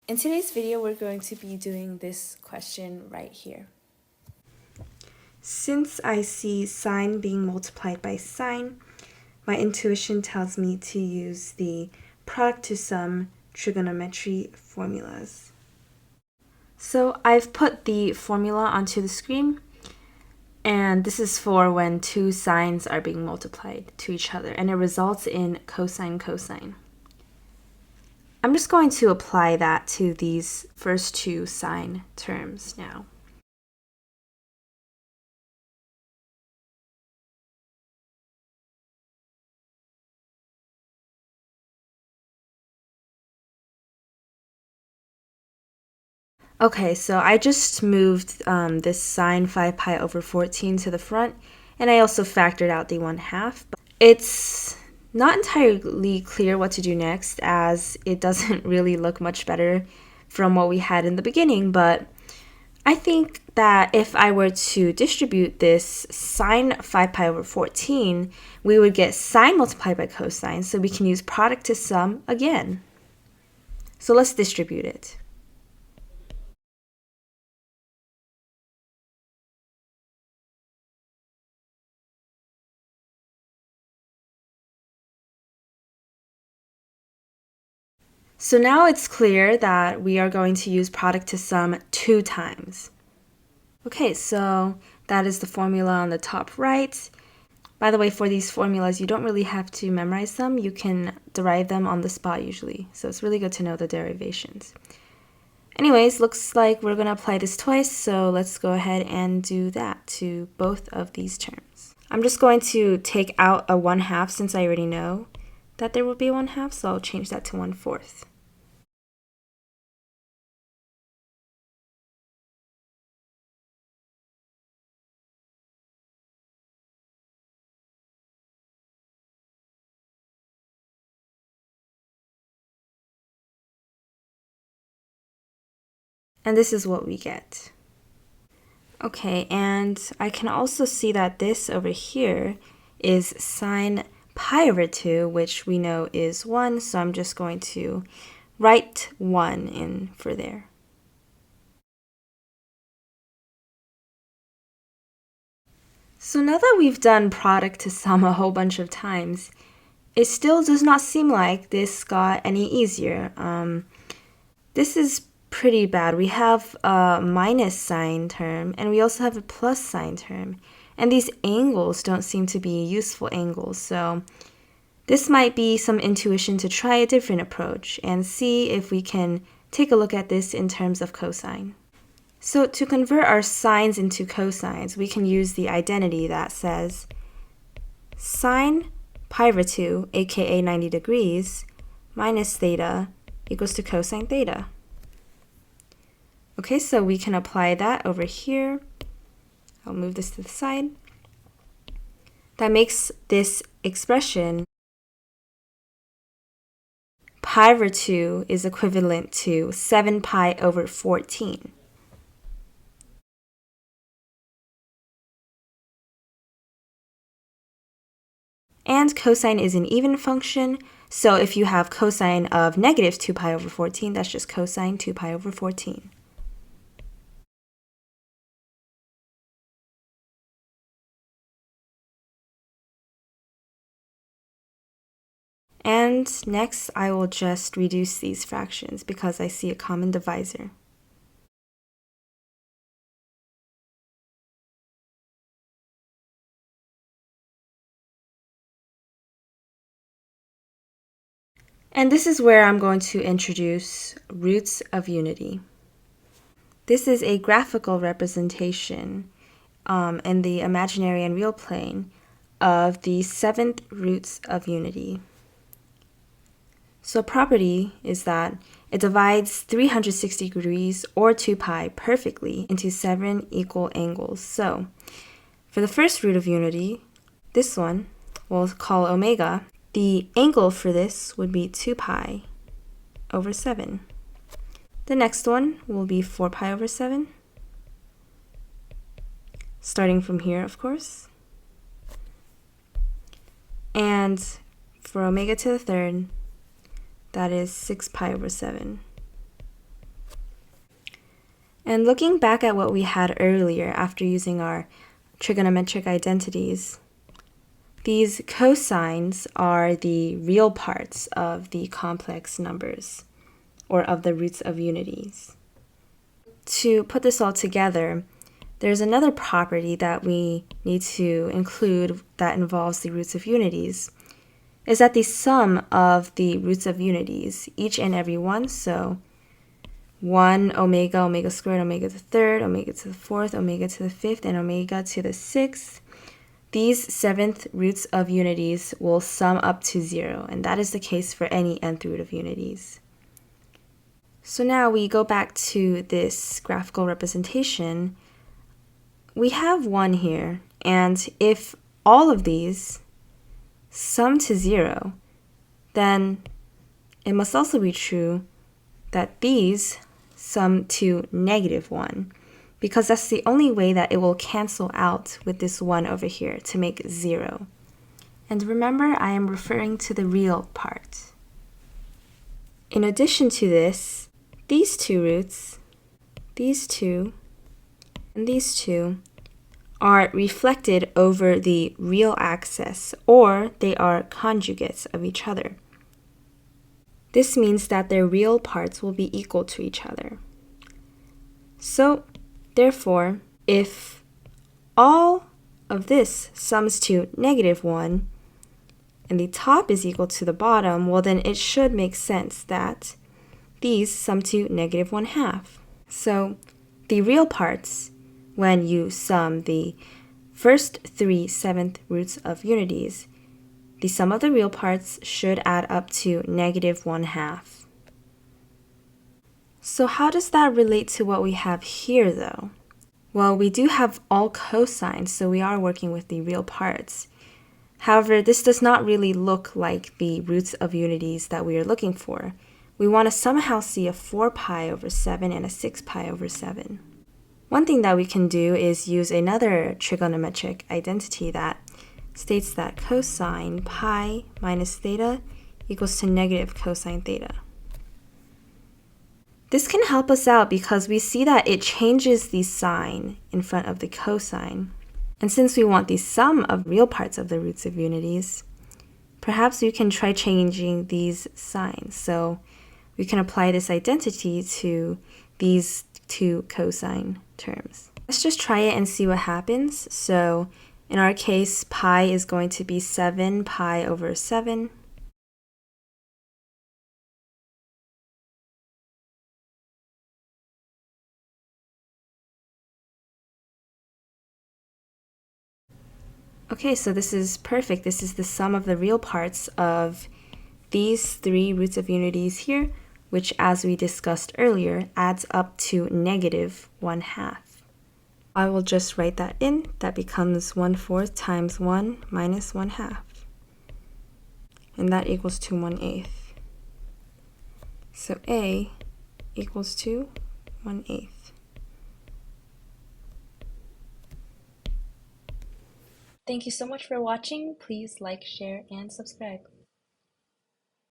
In today's video, we're going to be doing this question right here. Since I see sine being multiplied by sine, my intuition tells me to use the product to sum trigonometry formulas. So I've put the formula onto the screen, and this is for when two sines are being multiplied to each other, and it results in cosine. I'm just going to apply that to these first two sine terms now. Okay, so I just moved this sine 5 pi over 14 to the front, and I also factored out the 1/2. It's not entirely clear what to do next, as it doesn't really look much better from what we had in the beginning, but I think that if I were to distribute this sine 5 pi over 14, we would get sine multiplied by cosine, so we can use product to sum again. So let's distribute it. So now it's clear that we are going to use product to sum 2 times. Okay, so that is the formula on the top right. By the way, for these formulas, you don't really have to memorize them. You can derive them on the spot usually. So it's really good to know the derivations. Anyways, looks like we're going to apply this twice, so let's go ahead and do that to both of these terms. I'm just going to take out a 1/2 since I already know that there will be a 1/2, so I'll change that to 1/4. And this is what we get. Okay, and I can also see that this over here is sine pi over 2, which we know is 1, so I'm just going to write 1 in for there. So now that we've done product to sum a whole bunch of times, it still does not seem like this got any easier. This is pretty bad. We have a minus sign term, and we also have a plus sign term. And these angles don't seem to be useful angles, so this might be some intuition to try a different approach and see if we can take a look at this in terms of cosine. So to convert our sines into cosines, we can use the identity that says sine pi over 2, aka 90 degrees, minus theta equals to cosine theta. Okay, so we can apply that over here. I'll move this to the side. That makes this expression pi over 2 is equivalent to 7 pi over 14. And cosine is an even function, so if you have cosine of negative 2 pi over 14, that's just cosine 2 pi over 14. And next, I will just reduce these fractions because I see a common divisor. And this is where I'm going to introduce roots of unity. This is a graphical representation in the imaginary and real plane of the 7th roots of unity. So property is that it divides 360 degrees or 2 pi perfectly into 7 equal angles. So for the first root of unity, this one we'll call omega. The angle for this would be 2 pi over 7. The next one will be 4 pi over 7, starting from here, of course. And for omega to the third, that is 6 pi over 7. And looking back at what we had earlier after using our trigonometric identities, these cosines are the real parts of the complex numbers, or of the roots of unities. To put this all together, there's another property that we need to include that involves the roots of unities, is that the sum of the roots of unities, each and every one, so 1 omega, omega squared, omega to the third, omega to the fourth, omega to the fifth, and omega to the sixth, these seventh roots of unities will sum up to 0, and that is the case for any nth root of unities. So now we go back to this graphical representation. We have 1 here, and if all of these sum to 0, then it must also be true that these sum to -1, because that's the only way that it will cancel out with this 1 over here to make 0. And remember, I am referring to the real part. In addition to this, these two roots, these two, and these two, are reflected over the real axis, or they are conjugates of each other. This means that their real parts will be equal to each other. So, therefore, if all of this sums to -1, and the top is equal to the bottom, well then it should make sense that these sum to -1/2. So, the real parts, when you sum the first 3 seventh roots of unities, the sum of the real parts should add up to -1/2. So how does that relate to what we have here though? Well, we do have all cosines, so we are working with the real parts. However, this does not really look like the roots of unities that we are looking for. We want to somehow see a 4 pi over 7 and a 6 pi over 7. One thing that we can do is use another trigonometric identity that states that cosine pi minus theta equals to negative cosine theta. This can help us out because we see that it changes the sign in front of the cosine. And since we want the sum of real parts of the roots of unities, perhaps we can try changing these signs. So we can apply this identity to these two cosine terms. Let's just try it and see what happens. So in our case, pi is going to be 7 pi over 7. Okay, so this is perfect. This is the sum of the real parts of these 3 roots of unities here, which, as we discussed earlier, adds up to -1/2. I will just write that in. That becomes 1/4 times 1 minus 1/2. And that equals to 1/8. So A equals to 1/8. Thank you so much for watching. Please like, share, and subscribe.